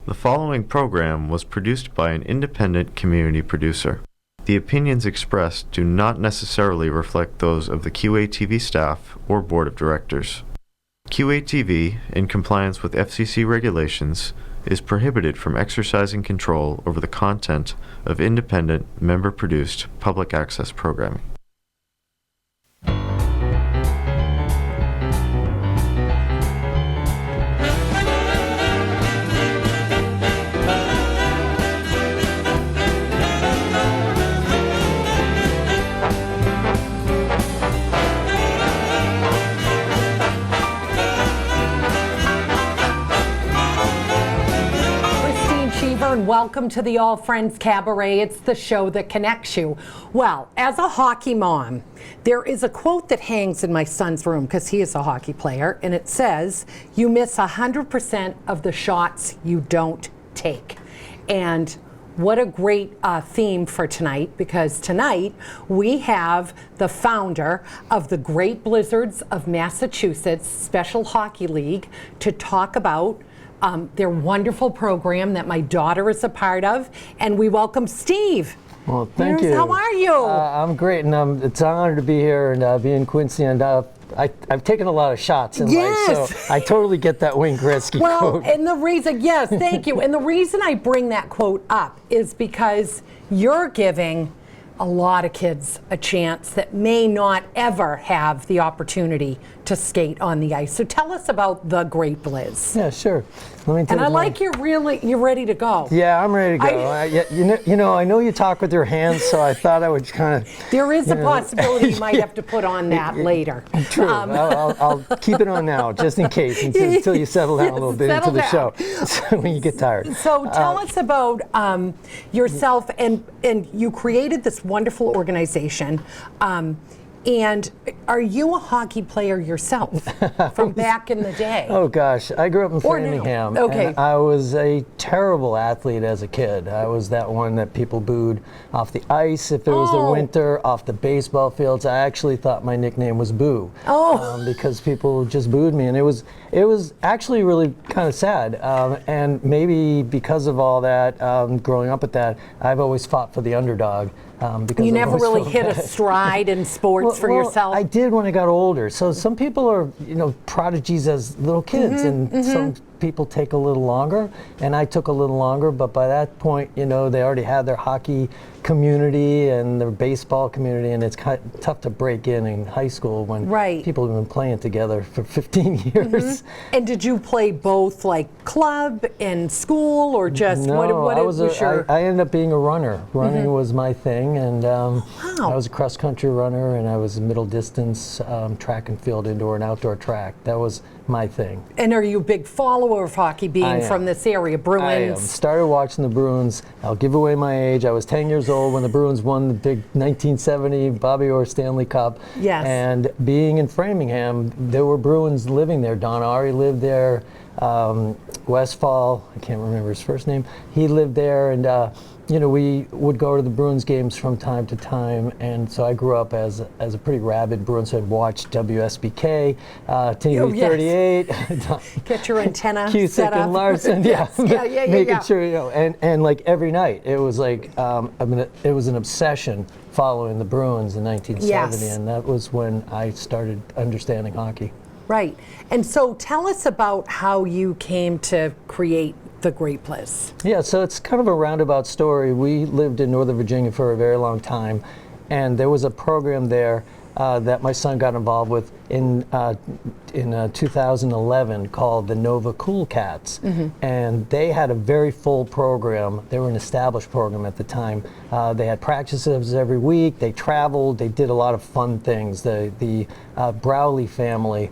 The following program was produced by an independent community producer. The opinions expressed do not necessarily reflect those of the QATV staff or board of directors. QATV, in compliance with FCC regulations, is prohibited from exercising control over the content of independent, member-produced public access programming. And welcome to the All Friends Cabaret. It's the show that connects you. Well, as a hockey mom, there is a quote that hangs in my son's room because he is a hockey player, and it says, "You miss 100% of the shots you don't take." And what a great theme for tonight, because tonight we have the founder of the Great Blizzards of Massachusetts Special Hockey League to talk about their wonderful program that my daughter is a part of, and we welcome Steve. Well, thank you. How are you? I'm great, and it's an honor to be here and be in Quincy. And I've taken a lot of shots in life, so I totally get that Wayne Gretzky quote. And the reason, yes, thank you. And the reason I bring that quote up is because you're giving a lot of kids a chance that may not ever have the opportunity to skate on the ice. So tell us about the Great Blizz. Yeah, sure. Let me tell and I like you're ready to go. Yeah, I'm ready to go. I know you talk with your hands, so I thought I would kind of. There is a possibility you might have to put on that later. True. I'll keep it on now, just in case, until you settle down a little bit into the show, so when you get tired. So tell us about yourself, and you created this wonderful organization. And are you a hockey player yourself from back in the day? Oh gosh, I grew up in Framingham. Okay. And I was a terrible athlete as a kid. I was that one that people booed off the ice if it was the winter, off the baseball fields. I actually thought my nickname was Boo. Because people just booed me, and it was actually really kind of sad. And maybe because of all that, growing up with that, I've always fought for the underdog. You never really hit a stride in sports for yourself? I did when I got older. So some people are, prodigies as little kids, and some people take a little longer, and I took a little longer, but by that point, they already had their hockey community and their baseball community, and it's kind of tough to break in high school when people have been playing together for 15 years. And did you play both, like club and school, or just no, what was your... I ended up being a runner. Running was my thing, and I was a cross-country runner, and I was middle distance, track and field, indoor and outdoor track. That was my thing. And are you a big follower of hockey, being from this area, Bruins? I am. Started watching the Bruins. I'll give away my age. I was 10 years old when the Bruins won the big 1970 Bobby Orr Stanley Cup. Yes. And being in Framingham, there were Bruins living there. Don Ari lived there. Westfall, I can't remember his first name. He lived there, and we would go to the Bruins games from time to time, and so I grew up as a pretty rabid Bruins fan. Watched WSBK, TV 38. Get your antenna Cusick set up. and Larson, making sure and like every night it was like it was an obsession following the Bruins in 1970, and that was when I started understanding hockey. Right. And so tell us about how you came to create the Great Blizz. Yeah, so it's kind of a roundabout story. We lived in Northern Virginia for a very long time, and there was a program there that my son got involved with in 2011 called the Nova Cool Cats. And they had a very full program. They were an established program at the time. They had practices every week. They traveled. They did a lot of fun things. The Browley family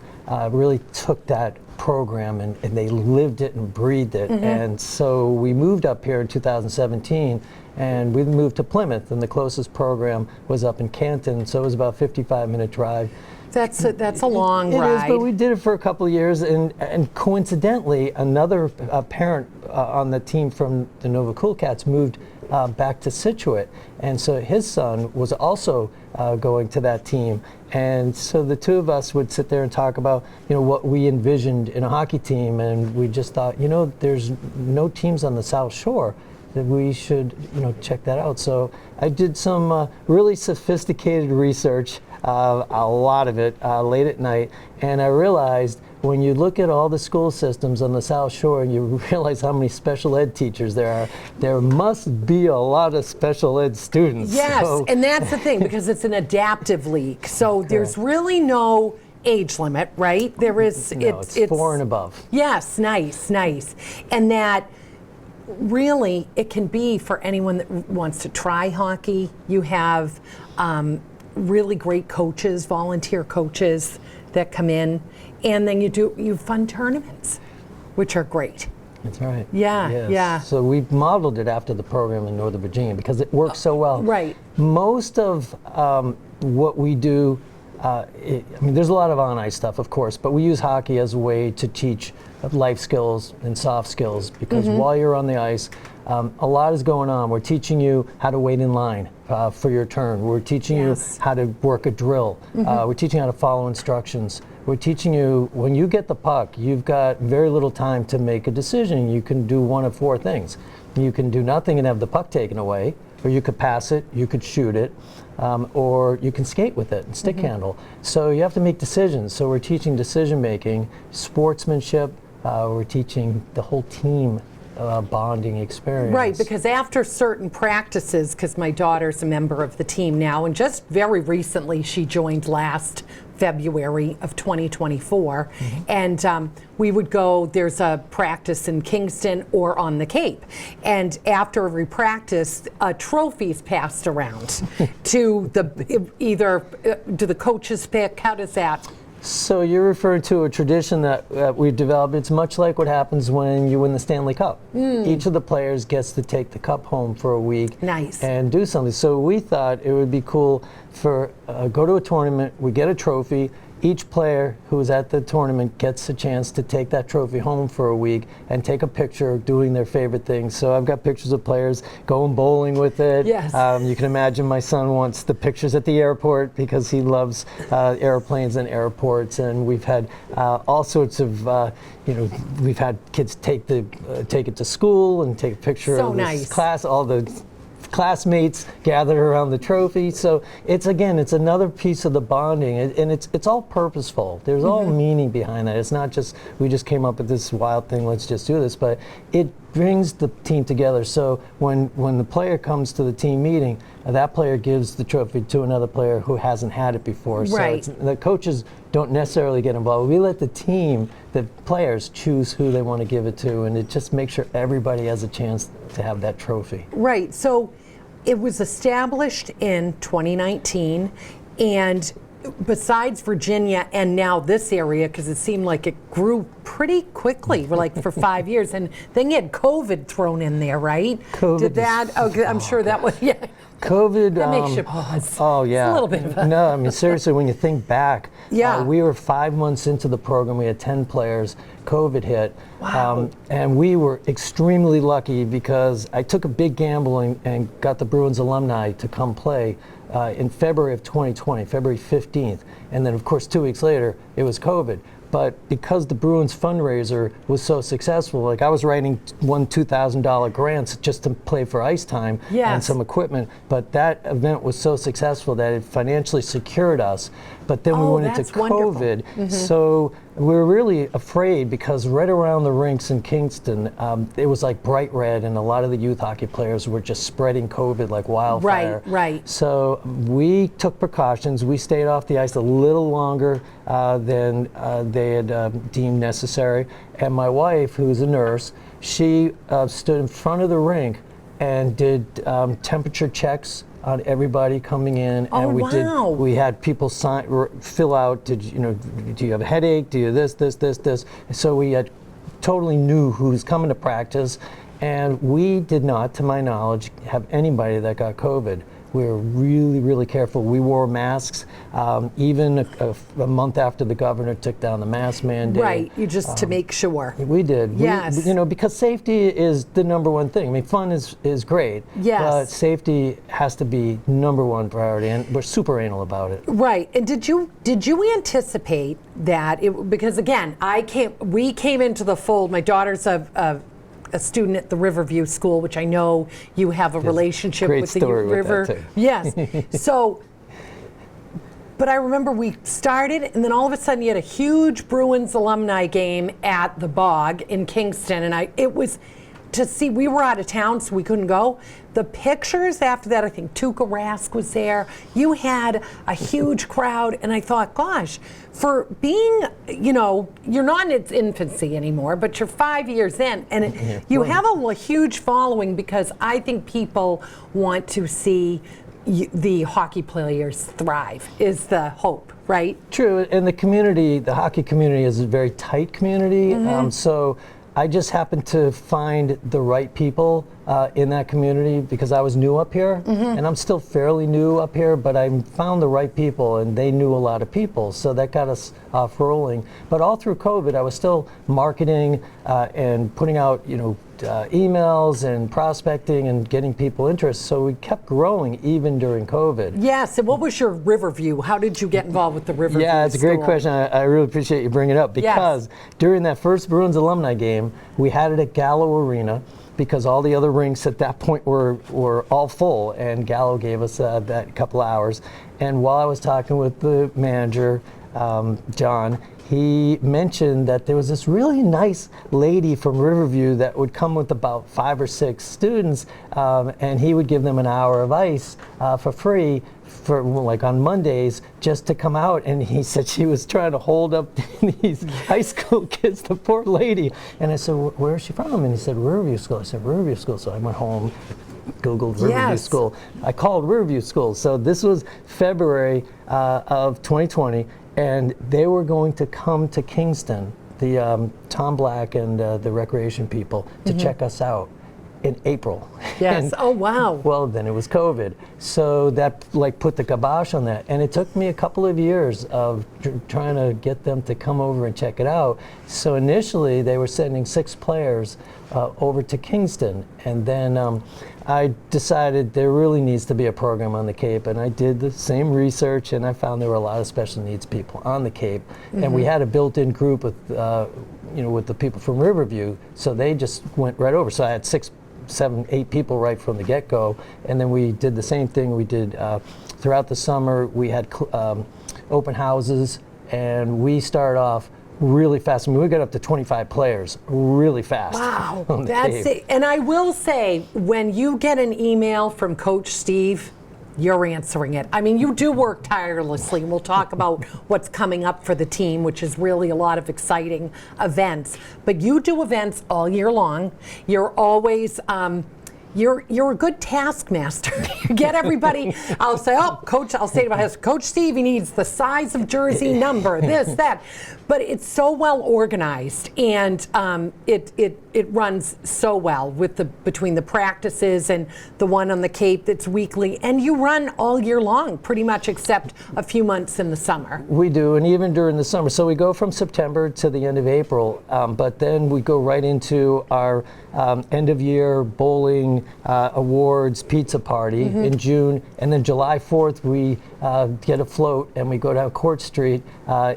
really took that program and they lived it and breathed it. And so we moved up here in 2017, and we moved to Plymouth, and the closest program was up in Canton, so it was about a 55-minute drive. That's a long ride. It is, but we did it for a couple of years, and coincidentally, another parent on the team from the Nova Cool Cats moved back to Scituate. And so his son was also going to that team. And so the two of us would sit there and talk about, what we envisioned in a hockey team. And we just thought, there's no teams on the South Shore, that we should, check that out. So I did some really sophisticated research, a lot of it late at night, and I realized when you look at all the school systems on the South Shore and you realize how many special ed teachers there are, there must be a lot of special ed students. Yes, So, and that's the thing, because it's an adaptive league, so there's really no age limit, right? There is. no, it's 4 and above. Yes, nice. And that really, it can be for anyone that wants to try hockey. You have really great coaches, volunteer coaches that come in, and then you fun tournaments, which are great. That's right. Yeah, Yes. yeah. So we modeled it after the program in Northern Virginia because it works so well. Right. Most of what we do, there's a lot of on-ice stuff, of course, but we use hockey as a way to teach life skills and soft skills because while you're on the ice, a lot is going on. We're teaching you how to wait in line for your turn. We're teaching you how to work a drill. We're teaching you how to follow instructions. We're teaching you, when you get the puck, you've got very little time to make a decision. You can do one of 4 things. You can do nothing and have the puck taken away, or you could pass it, you could shoot it, or you can skate with it and stick handle. So you have to make decisions. So we're teaching decision making, sportsmanship, we're teaching the whole team bonding experience. Right, because after certain practices, because my daughter's a member of the team now, and just very recently she joined last February of 2024, and we would go, there's a practice in Kingston or on the Cape, and after every practice, trophies passed around to do the coaches pick, how does that? So you're referring to a tradition that we've developed. It's much like what happens when you win the Stanley Cup. Each of the players gets to take the cup home for a week and do something. So we thought it would be cool for go to a tournament, we get a trophy, each player who is at the tournament gets a chance to take that trophy home for a week and take a picture doing their favorite things. So I've got pictures of players going bowling with it. Yes. You can imagine my son wants the pictures at the airport because he loves airplanes and airports. And we've had all sorts of, we've had kids take it to school and take a picture of this class, all the classmates gathered around the trophy. So it's another piece of the bonding, and it's all purposeful. There's all meaning behind that. It's not just we just came up with this wild thing, let's just do this, but it brings the team together. So when the player comes to the team meeting, that player gives the trophy to another player who hasn't had it before. Right. So the coaches don't necessarily get involved. We let the team, the players, choose who they want to give it to, and it just makes sure everybody has a chance to have that trophy. Right. So it was established in 2019, and besides Virginia and now this area, because it seemed like it grew pretty quickly, like for 5 years, and then you had COVID thrown in there, right? COVID Did that? Okay, I'm sure that was, yeah. COVID. That makes you pause. Oh yeah. It's a little bit of a No, I mean seriously, when you think back, Yeah. we were 5 months into the program. We had 10 players. COVID hit. Wow. And we were extremely lucky because I took a big gamble and got the Bruins alumni to come play in February of 2020, February 15th. And then of course 2 weeks later, it was COVID. But because the Bruins fundraiser was so successful, like I was writing $2,000 grants just to play for ice time and some equipment, but that event was so successful that it financially secured us. But then we went into COVID, so we were really afraid because right around the rinks in Kingston, it was like bright red, and a lot of the youth hockey players were just spreading COVID like wildfire. Right. So we took precautions. We stayed off the ice a little longer than they had deemed necessary. And my wife, who's a nurse, she stood in front of the rink and did temperature checks on everybody coming in, and we had people fill out, do you have a headache, do you this. So we had totally knew who's coming to practice, and we did not, to my knowledge, have anybody that got COVID. We were really, really careful. We wore masks, even a month after the governor took down the mask mandate. Right, you just to make sure. We did. Yes. Because safety is the number one thing. I mean, fun is great. Yes. But safety has to be number one priority, and we're super anal about it. Right. And did you anticipate that? Because again, we came into the fold. My daughter's a student at the Riverview School, which I know you have a relationship great with the story with river. that too. Yes. So, but I remember we started, and then all of a sudden you had a huge Bruins alumni game at the Bog in Kingston, and it was to see. We were out of town, so we couldn't go. The pictures after that, I think Tuukka Rask was there. You had a huge crowd, and I thought, gosh, for being, you're not in its infancy anymore, but you're 5 years in, and you have a huge following, because I think people want to see the hockey players thrive, is the hope, right? True, and the hockey community is a very tight community, so I just happened to find the right people in that community, because I was new up here, and I'm still fairly new up here, but I found the right people, and they knew a lot of people, so that got us off rolling. But all through COVID, I was still marketing and putting out, emails and prospecting and getting people interested, so we kept growing even during COVID. Yes, and what was your Riverview? How did you get involved with the Riverview Yeah, it's a great School? question. I really appreciate you bringing it up, because during that first Bruins alumni game, we had it at Gallo Arena, because all the other rinks at that point were all full, and Gallo gave us that couple hours. And while I was talking with the manager, John, he mentioned that there was this really nice lady from Riverview that would come with about 5 or 6 students, and he would give them an hour of ice for free for like on Mondays, just to come out. And he said she was trying to hold up these high school kids, the poor lady. And I said, where is she from? And he said, Riverview School. I said, Riverview School. So I went home, Googled Riverview School. I called Riverview School. So this was February of 2020, and they were going to come to Kingston, the Tom Black and the recreation people, to check us out in April. Yes. And, oh, wow. well, then it was COVID. So that put the kibosh on that. And it took me a couple of years of trying to get them to come over and check it out. So initially they were sending 6 players over to Kingston. And then I decided there really needs to be a program on the Cape. And I did the same research, and I found there were a lot of special needs people on the Cape. And we had a built-in group with, with the people from Riverview. So they just went right over. So I had 6, 7, 8 people right from the get-go, and then we did the same thing. We did throughout the summer. We had open houses, and we started off really fast. I mean, we got up to 25 players really fast. Wow, that's it. And I will say, when you get an email from Coach Steve, you're answering it. I mean, you do work tirelessly. We'll talk about what's coming up for the team, which is really a lot of exciting events. But you do events all year long. You're always, you're a good taskmaster. You get everybody. I'll say, Coach, I'll say to my husband, Coach Steve, he needs the size of jersey number, this, that. But it's so well organized, and it runs so well between the practices and the one on the Cape that's weekly, and you run all year long, pretty much, except a few months in the summer. We do, and even during the summer. So we go from September to the end of April, but then we go right into our end of year bowling awards pizza party in June, and then July 4th we get a float and we go down Court Street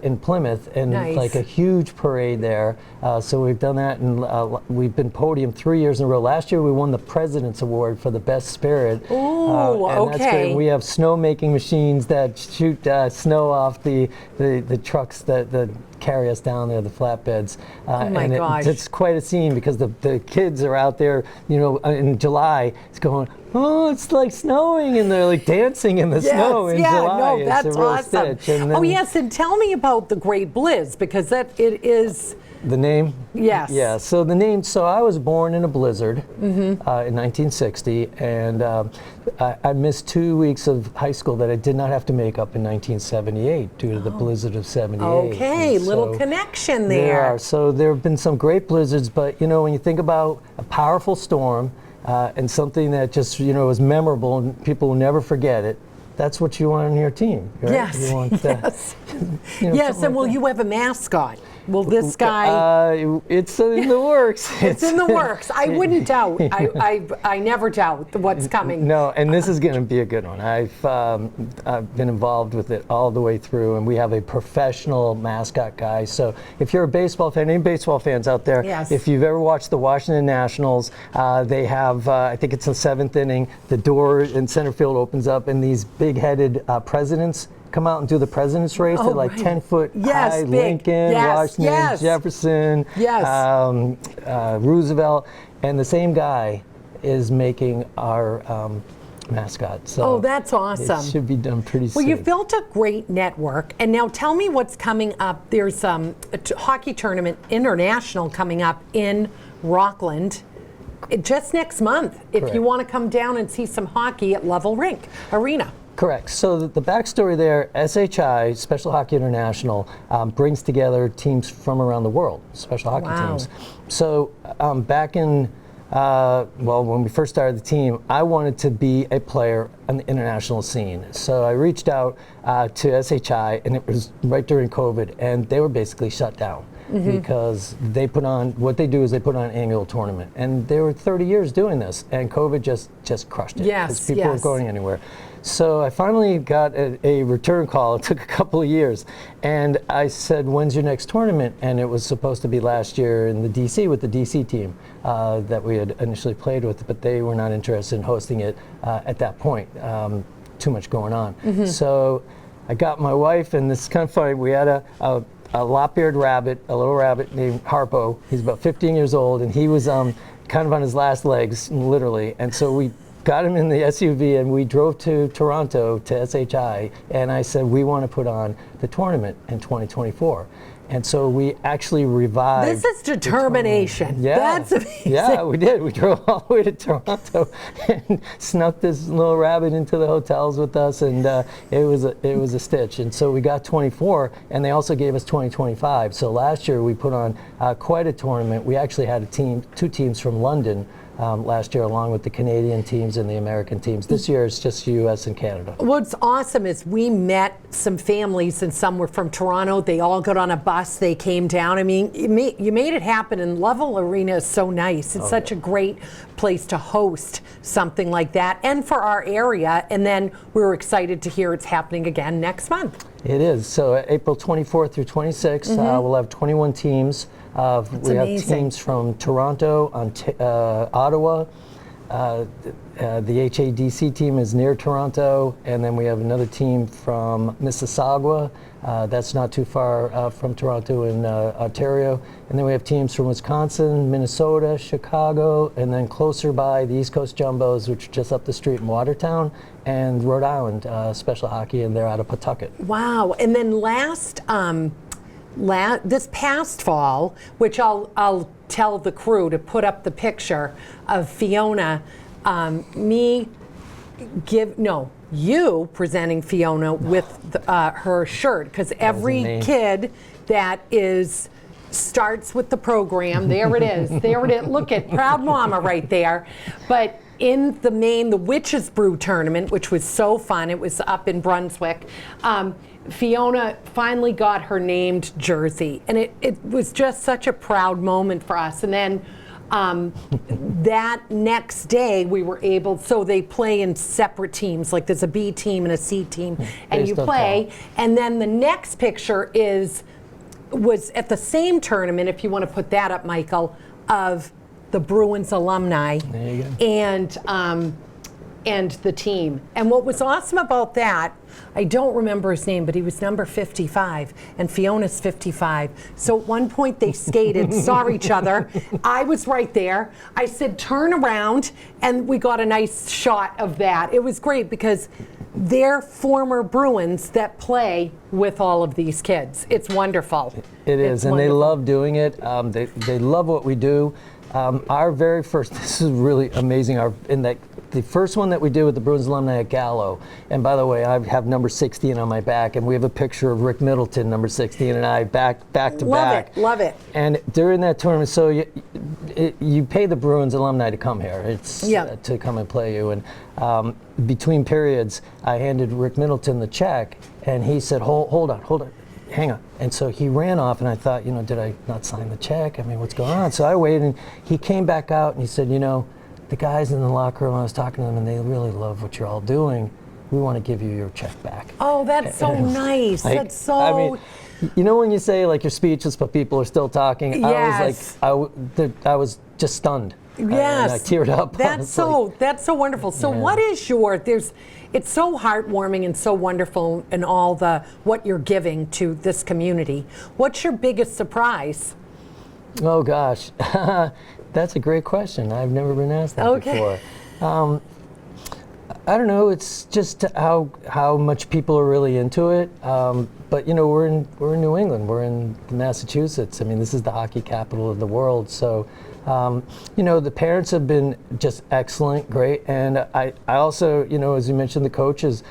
in Plymouth, and like a huge parade there. So we've done that, and we've been podium 3 years in a row. Last year we won the President's Award for the best spirit. Ooh, and okay. That's great. We have snow making machines that shoot snow off the trucks that carry us down there, the flatbeds. Oh my gosh. It's quite a scene, because the kids are out there, in July, it's going, oh, it's like snowing, and they're like dancing in the snow in July. No, that's it's a real awesome. stitch. And then, yes, and tell me about the Great Blizz, because it is. The name? Yes. Yeah, so the name, so I was born in a blizzard in 1960, and I missed 2 weeks of high school that I did not have to make up in 1978 due to the blizzard of 78. Okay, little connection there. So there have been some great blizzards, but when you think about a powerful storm, and something that just was memorable and people will never forget it. That's what you want on your team, right? Yes. You want, yes. Yes, and will you have a mascot? Will this guy? It's in the works. It's in the works. I wouldn't doubt. I never doubt what's coming. No, and this is going to be a good one. I've been involved with it all the way through, and we have a professional mascot guy. So if you're a baseball fan, any baseball fans out there, yes. if you've ever watched the Washington Nationals, they have, I think it's the 7th inning, the door in center field opens up, and these big-headed presidents come out and do the president's race. They're like 10-foot high. Big. Lincoln, Washington, Jefferson, Roosevelt, and the same guy is making our mascot. So that's awesome. It should be done pretty soon. Well, you've built a great network, and now tell me what's coming up. There's a hockey tournament international coming up in Rockland just next month. If you want to come down and see some hockey at Level Rink Arena. Correct. So the backstory there, SHI, Special Hockey International, brings together teams from around the world, special hockey teams. So back in, when we first started the team, I wanted to be a player on the international scene. So I reached out to SHI, and it was right during COVID, and they were basically shut down. Because they put on, what they do is they put on an annual tournament. And they were 30 years doing this, and COVID just crushed it. Because people weren't going anywhere. So I finally got a return call. It took a couple of years. And I said, when's your next tournament? And it was supposed to be last year in the DC with the DC team that we had initially played with, but they were not interested in hosting it at that point. Too much going on. So I got my wife, and this is kind of funny. We had a lop-eared rabbit, a little rabbit named Harpo. He's about 15 years old, and he was kind of on his last legs, literally. And so we got him in the SUV, and we drove to Toronto to SHI, and I said, we want to put on the tournament in 2024. And so we actually revived. This is determination. That's amazing. Yeah, we did. We drove all the way to Toronto and snuck this little rabbit into the hotels with us, and it was a stitch. And so we got 24, and they also gave us 2025. So last year we put on quite a tournament. We actually had two teams from London last year, along with the Canadian teams and the American teams. This year it's just U.S. and Canada. What's awesome is we met some families, and some were from Toronto. They all got on a bus. They came down. I mean, you made it happen, and Level Arena is so nice. It's such a great place to host something like that, and for our area. And then we were excited to hear it's happening again next month. It is. So April 24th through 26th, we'll have 21 teams. We have teams from Toronto, Ottawa. The HADC team is near Toronto, and then we have another team from Mississauga. That's not too far from Toronto in Ontario. And then we have teams from Wisconsin, Minnesota, Chicago, and then closer by the East Coast Jumbos, which are just up the street in Watertown, and Rhode Island Special Hockey, and they're out of Pawtucket. Wow. And then this past fall, which I'll tell the crew to put up the picture of Fiona, you presenting Fiona with her shirt, because every kid that starts with the program, there it is, look at proud mama right there. But in the Witches Brew tournament, which was so fun, it was up in Brunswick, Fiona finally got her named jersey, and it was just such a proud moment for us. And then that next day we were able, so they play in separate teams, like there's a B team and a C team, and you play. And then the next picture was at the same tournament, if you want to put that up, Michael, of the Bruins alumni and the team. And what was awesome about that, I don't remember his name, but he was number 55, and Fiona's 55. So at one point they skated, saw each other. I was right there. I said, turn around, and we got a nice shot of that. It was great because they're former Bruins that play with all of these kids. It's wonderful. It is, and they love doing it. They love what we do. Our very first, this is really amazing, the first one that we did with the Bruins alumni at Gallo, and by the way, I have number 16 on my back, and we have a picture of Rick Middleton, number 16, and I back to back. Love it. And during that tournament, so you pay the Bruins alumni to come here. It's to come and play you. And between periods, I handed Rick Middleton the check, and he said, hold on. Hang on. And so he ran off, and I thought, did I not sign the check? I mean, what's going on? So I waited, and he came back out, and he said, the guys in the locker room, I was talking to them, and they really love what you're all doing. We want to give you your check back. Oh, that's so nice. That's so... I mean, when you say, you're speechless, but people are still talking? Yes. I was just stunned. Yes. And I teared up. That's so wonderful. So what is it's so heartwarming and so wonderful in all what you're giving to this community. What's your biggest surprise? Oh, gosh. That's a great question. I've never been asked that before. I don't know. It's just how much people are really into it. But we're in New England. We're in Massachusetts. I mean, this is the hockey capital of the world. So, the parents have been just excellent, great, and I also, as you mentioned, the coaches.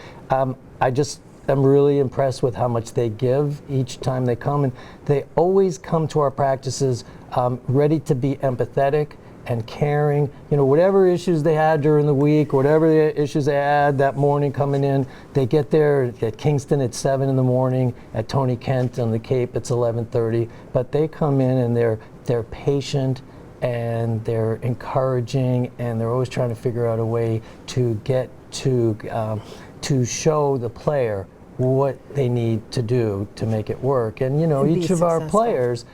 I'm really impressed with how much they give each time they come, and they always come to our practices ready to be empathetic and caring. Whatever issues they had during the week, whatever the issues they had that morning coming in, they get there at Kingston at 7 in the morning, at Tony Kent on the Cape it's 11:30. But they come in and they're patient and they're encouraging, and they're always trying to figure out a way to get to show the player what they need to do to make it work. And each of our players,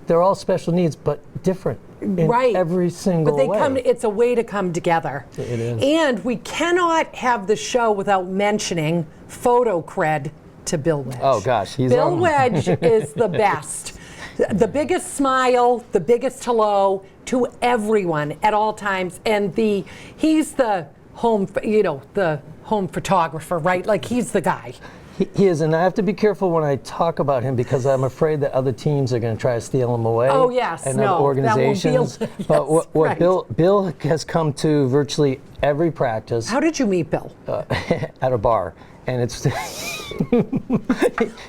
they're all special needs, but different in every single way. But it's a way to come together. It is. And we cannot have the show without mentioning photo cred to Bill Wedge. Oh gosh, Bill Wedge is the best. The biggest smile, the biggest hello to everyone at all times, and he's the home photographer, right? He's the guy. He is, and I have to be careful when I talk about him because I'm afraid that other teams are going to try to steal him away. Oh yes, and other organizations. That won't be, but what Bill has come to virtually every practice. How did you meet Bill? At a bar. And it's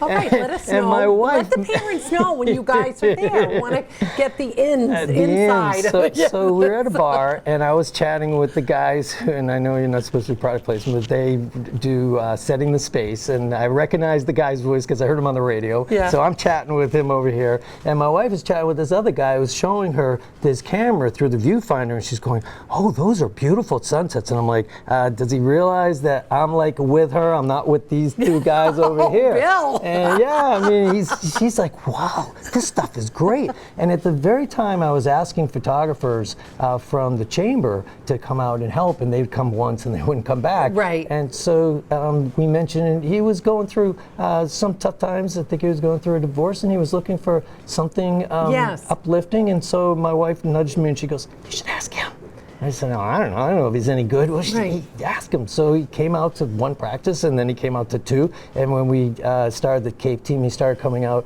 all right. Let us know. And my wife, let the parents know when you guys are there. Want to get the inside. So we're at a bar, and I was chatting with the guys, and I know you're not supposed to do product placement, but they do setting the space, and I recognized the guy's voice because I heard him on the radio. Yeah. So I'm chatting with him over here, and my wife is chatting with this other guy who's showing her this camera through the viewfinder, and she's going, "Oh, those are beautiful sunsets." And I'm like, "Does he realize that I'm with her? I'm not with these two guys over here." Bill. And I mean, she's like, "Wow, this stuff is great." And at the very time I was asking photographers from the chamber to come out and help, and they'd come once and they wouldn't come back. Right. And so we mentioned he was going through some tough times. I think he was going through a divorce, and he was looking for something uplifting. And so my wife nudged me, and she goes, "You should ask him." I said, "No, I don't know if he's any good." Well, ask him. So he came out to one practice, and then he came out to two. And when we started the Cape team, he started coming out.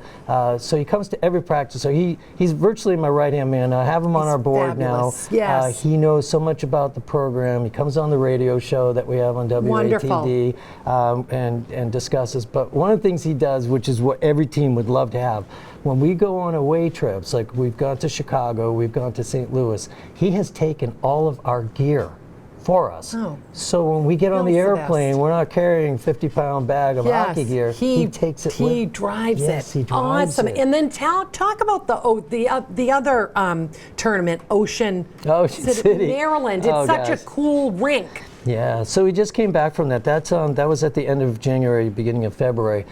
So he comes to every practice. So he's virtually my right-hand man. I have him on our board fabulous. now. Yes. He knows so much about the program. He comes on the radio show that we have on WATD and discusses. But one of the things he does, which is what every team would love to have, when we go on away trips, like we've gone to Chicago, we've gone to St. Louis, he has taken all of our gear for us. Oh. So when we get on the airplane, we're not carrying a 50-pound bag of hockey gear. He takes it with. He drives it. Yes, he drives awesome. it. And then talk about the other tournament, Ocean City, Maryland. It's such a cool rink. Yeah. So we just came back from that. That was at the end of January, beginning of February.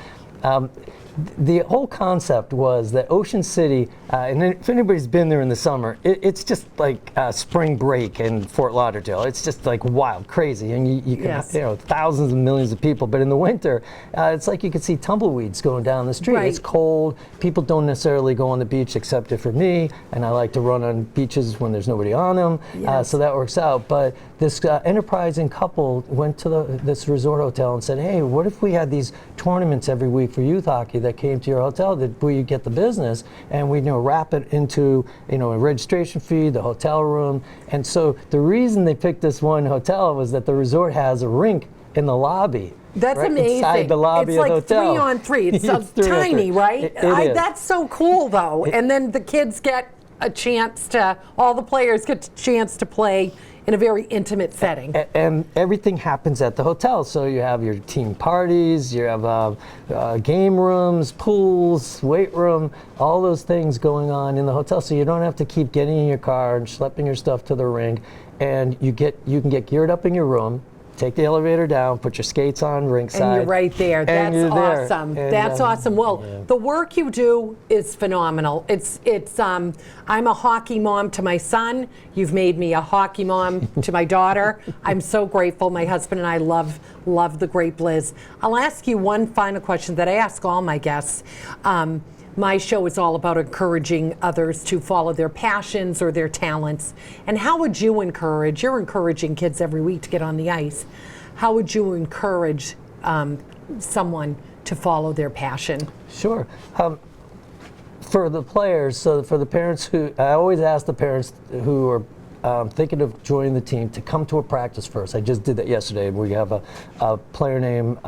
The whole concept was that Ocean City, and if anybody's been there in the summer, it's just like spring break in Fort Lauderdale. It's just like wild, crazy, and you can thousands and millions of people. But in the winter, it's like you can see tumbleweeds going down the street. Right. It's cold. People don't necessarily go on the beach except for me, and I like to run on beaches when there's nobody on them. Yes. So that works out. But this enterprising couple went to this resort hotel and said, "Hey, what if we had these tournaments every week for youth hockey that came to your hotel that where you get the business, and we wrap it into a registration fee, the hotel room. And so the reason they picked this one hotel was that the resort has a rink in the lobby. That's right amazing. Inside the lobby it's of the like hotel. 3-on-3. It's, It's 3 on 3. tiny, right? It is. That's so cool, though. And then the kids get a chance to, all the players get a chance to play in a very intimate setting. And everything happens at the hotel. So you have your team parties, you have game rooms, pools, weight room, all those things going on in the hotel. So you don't have to keep getting in your car and schlepping your stuff to the rink. And you can get geared up in your room. Take the elevator down, put your skates on rinkside. And you're right there. That's awesome. That's awesome. Well, the work you do is phenomenal. I'm a hockey mom to my son. You've made me a hockey mom to my daughter. I'm so grateful. My husband and I love the Great Blizz. I'll ask you one final question that I ask all my guests. My show is all about encouraging others to follow their passions or their talents. And how would you encourage, you're encouraging kids every week to get on the ice, how would you encourage someone to follow their passion? Sure. For the players, so for the parents I always ask the parents who are thinking of joining the team to come to a practice first. I just did that yesterday. We have a player named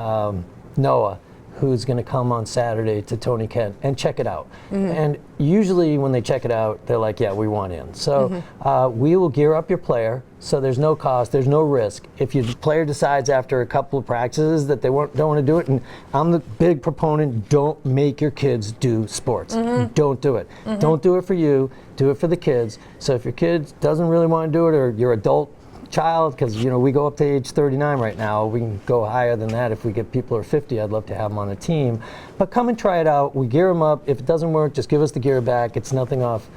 Noah, who's going to come on Saturday to Tony Kent and check it out. And usually when they check it out, they're like, yeah, we want in. So we will gear up your player, so there's no cost, there's no risk. If your player decides after a couple of practices that they don't want to do it, and I'm the big proponent, don't make your kids do sports. Don't do it. Don't do it for you, do it for the kids. So if your kid doesn't really want to do it, or your adult child, because we go up to age 39 right now. We can go higher than that if we get people who are 50. I'd love to have them on a team. But come and try it out. We gear them up. If it doesn't work, just give us the gear back. It's nothing off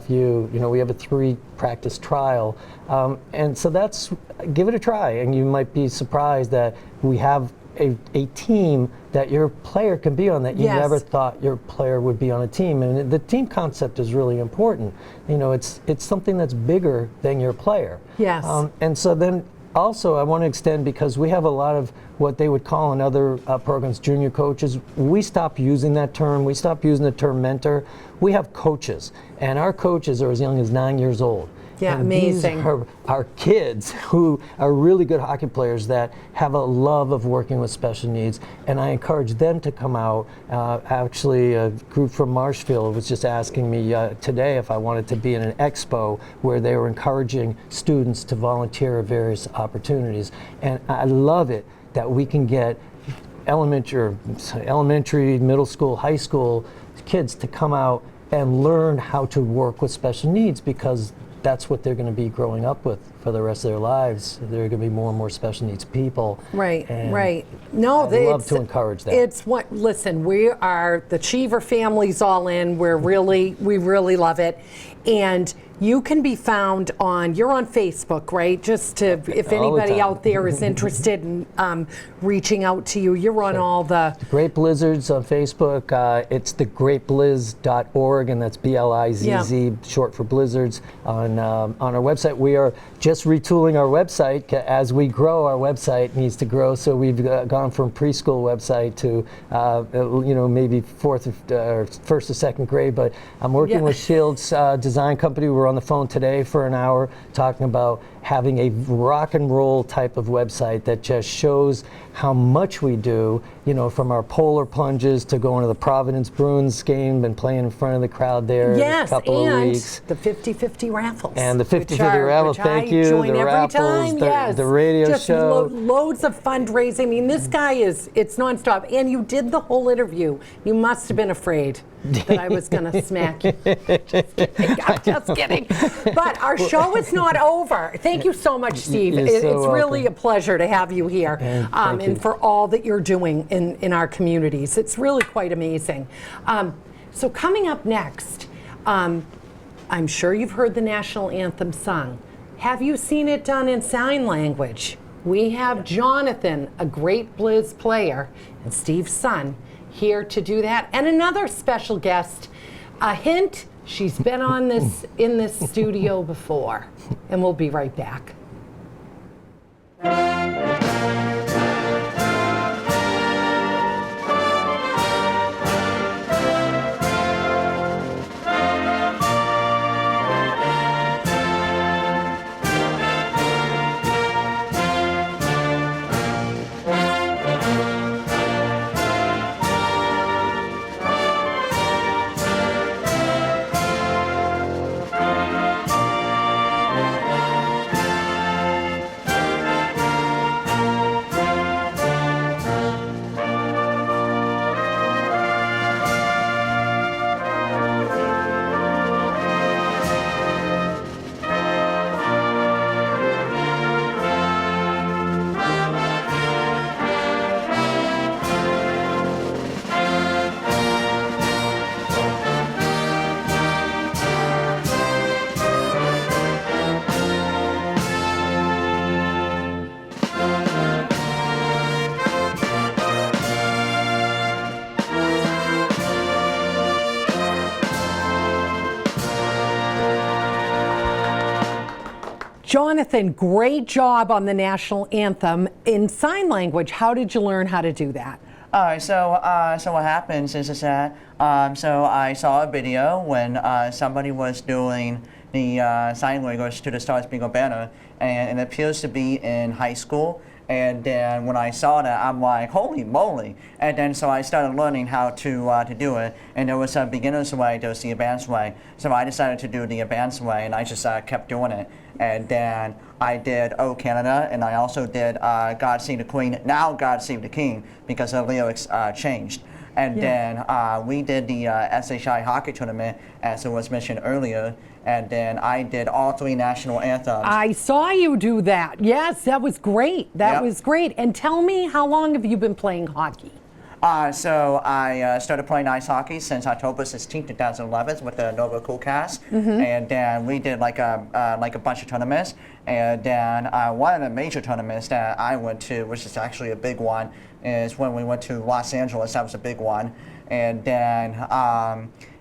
you. We have a 3-practice trial, and so give it a try. And you might be surprised that we have a team that your player can be on that you never thought your player would be on a team. And the team concept is really important. It's something that's bigger than your player. Yes. And so then also I want to extend, because we have a lot of what they would call in other programs junior coaches. We stopped using that term. We stopped using the term mentor. We have coaches, and our coaches are as young as 9 years old. Yeah, and amazing. These are kids who are really good hockey players that have a love of working with special needs, and I encourage them to come out. Actually, a group from Marshfield was just asking me today if I wanted to be in an expo where they were encouraging students to volunteer at various opportunities, and I love it that we can get elementary, middle school, high school kids to come out and learn how to work with special needs, because that's what they're going to be growing up with for the rest of their lives. They're going to be more and more special needs people. Right, and right. No, I love to encourage that. Listen, we are, the Cheever family's all in. We really love it. And you can be found you're on Facebook, right? Just to, if anybody out there is interested in reaching out to you, you're on all the... Great Blizzards on Facebook. It's thegreatblizz.org, and that's BLIZZ, short for Blizzards. On our website, we are just retooling our website. As we grow, our website needs to grow, so we've gone from preschool website to maybe first or second grade. But I'm working with Shield's design company. We're on the phone today for an hour talking about having a rock and roll type of website that just shows how much we do, from our polar plunges to going to the Providence Bruins game and playing in front of the crowd there a couple of weeks. The 50-50 raffles. And the 50-50 raffle, thank you. Join the every raffles, time, yes. the radio just show. Loads of fundraising. I mean, this guy it's nonstop. And you did the whole interview. You must have been afraid that I was going to smack you. Just kidding. I'm just kidding. But our show is not over. Thank you so much, Steve. It's really a pleasure to have you here, and for all that you're doing in our communities. It's really quite amazing. So coming up next, I'm sure you've heard the national anthem sung. Have you seen it done in sign language? We have Jonathan, a Great Blizz player, and Steve's son, here to do that. And another special guest, a hint, she's been on in this studio before. And we'll be right back. Jonathan, great job on the national anthem in sign language. How did you learn how to do that? All right, so what happens is that so I saw a video when somebody was doing the sign language to the Star-Spangled Banner, and it appears to be in high school. And then when I saw that, I'm like, holy moly! And then so I started learning how to do it. And there was a beginner's way, there was the advanced way. So I decided to do the advanced way, and I just kept doing it. And then I did "Oh Canada," and I also did "God Save the Queen." Now "God Save the King" because the lyrics changed. And then we did the SHI hockey tournament, as it was mentioned earlier. And then I did all 3 national anthems. I saw you do that. Yes, that was great. That was great. And tell me, how long have you been playing hockey? So I started playing ice hockey since October 16, 2011 with the Nova Cool Cast. And then we did like a bunch of tournaments. And then one of the major tournaments that I went to, which is actually a big one, is when we went to Los Angeles. That was a big one.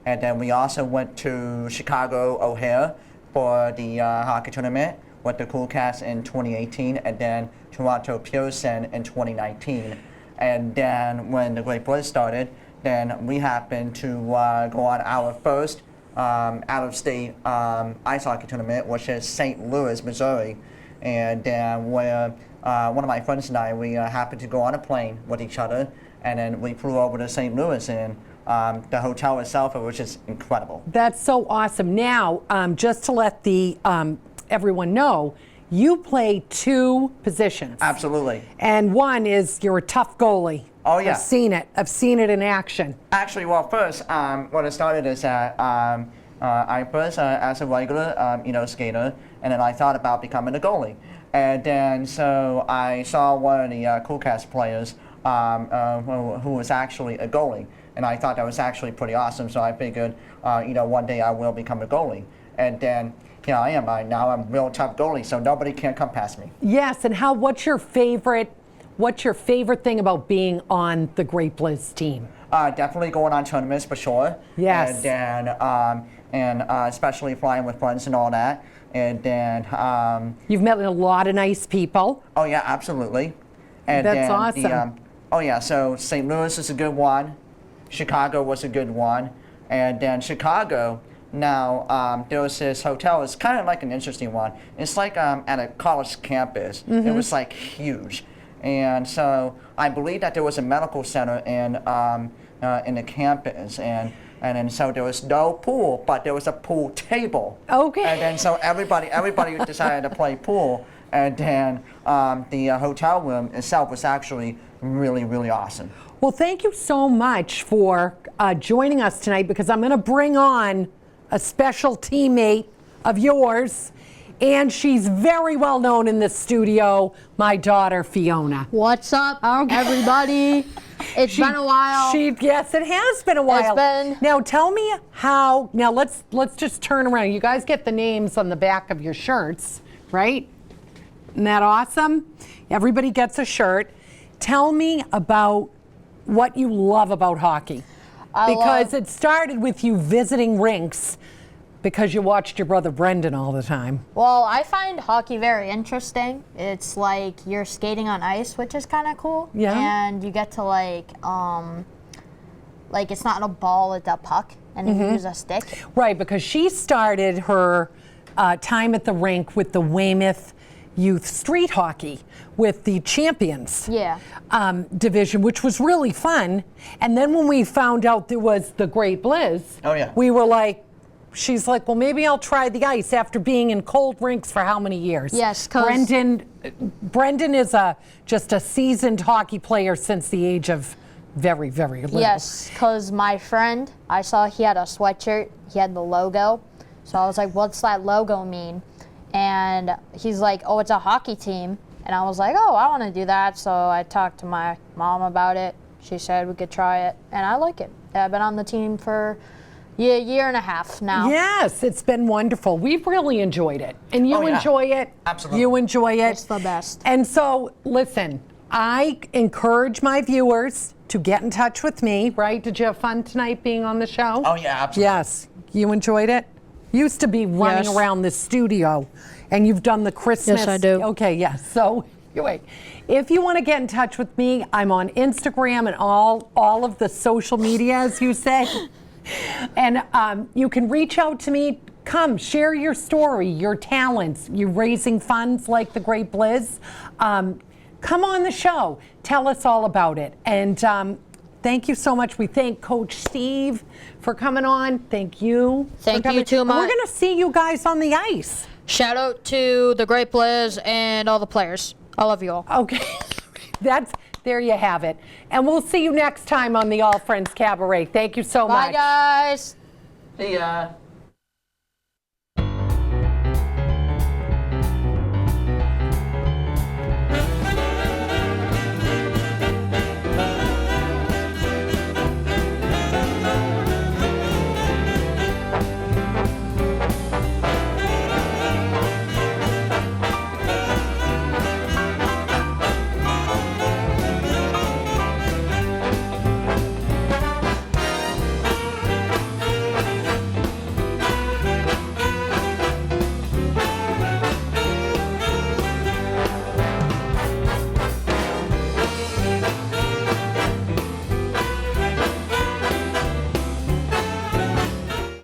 And then we also went to Chicago O'Hare for the hockey tournament with the Cool Cast in 2018, and then Toronto Pearson in 2019. And then when the Great Blitz started, then we happened to go on our first out-of-state ice hockey tournament, which is St. Louis, Missouri. And where one of my friends and I, we happened to go on a plane with each other, and then we flew over to St. Louis, and the hotel itself, which is incredible. That's so awesome. Now, just to let the everyone know, you play 2 positions. Absolutely. And one is you're a tough goalie. Oh yeah. I've seen it. I've seen it in action. Actually, well, first, what it started is that I first, as a regular, skater, and then I thought about becoming a goalie. And then so I saw one of the Cool Cast players who was actually a goalie. And I thought that was actually pretty awesome, so I figured, one day I will become a goalie. And then here I am. Now I'm a real tough goalie, so nobody can come past me. Yes, and what's your favorite thing about being on the Great Blitz team? Definitely going on tournaments for sure. Yes. And then especially flying with friends and all that. And then you've met a lot of nice people. Oh yeah, absolutely. And that's then awesome. So St. Louis is a good one. Chicago was a good one. And then Chicago, now there was this hotel. It's kind of like an interesting one. It's like at a college campus. It was like huge. And so I believe that there was a medical center in the campus, and then so there was no pool, but there was a pool table. Okay. And then so everybody decided to play pool, and then the hotel room itself was actually really, really awesome. Well, thank you so much for joining us tonight, because I'm going to bring on a special teammate of yours. And she's very well known in the studio, my daughter, Fiona. What's up, everybody? It's been a while. Yes, it has been a while. It's been. Now tell me how, now let's just turn around. You guys get the names on the back of your shirts, right? Isn't that awesome? Everybody gets a shirt. Tell me about what you love about hockey. Because it started with you visiting rinks because you watched your brother Brendan all the time. Well, I find hockey very interesting. It's like you're skating on ice, which is kind of cool. Yeah. And you get to like it's not a ball, it's a puck, and you use a stick. Right, because she started her time at the rink with the Weymouth Youth Street Hockey with the champions division, which was really fun. And then when we found out there was the Great Blitz, we were like, she's like, well, maybe I'll try the ice after being in cold rinks for how many years? Yes, Brendan is just a seasoned hockey player since the age of very, very little. Yes, because my friend, I saw he had a sweatshirt, he had the logo. So I was like, what's that logo mean? And he's like, oh, it's a hockey team. And I was like, oh, I want to do that. So I talked to my mom about it. She said we could try it, and I like it. I've been on the team for a year and a half now. Yes, it's been wonderful. We've really enjoyed it. And you enjoy it. Absolutely. You enjoy it. It's the best. And so, listen, I encourage my viewers to get in touch with me, right? Did you have fun tonight being on the show? Oh, yeah, absolutely. Yes. You enjoyed it? Used to be running Yes. around the studio And you've done the Christmas. Yes, I do. Okay, yes. So, anyway, if you want to get in touch with me, I'm on Instagram and all of the social media, as you say. And you can reach out to me. Come, share your story, your talents. You're raising funds like the Great Blizz. Come on the show. Tell us all about it. And thank you so much. We thank Coach Steve for coming on. Thank you. Thank for coming. you too And we're much. going to see you guys on the ice. Shout out to the Great Blizz and all the players. I love you all. Okay. There you have it. And we'll see you next time on the All Friends Cabaret. Thank you so much. Bye, guys. See ya.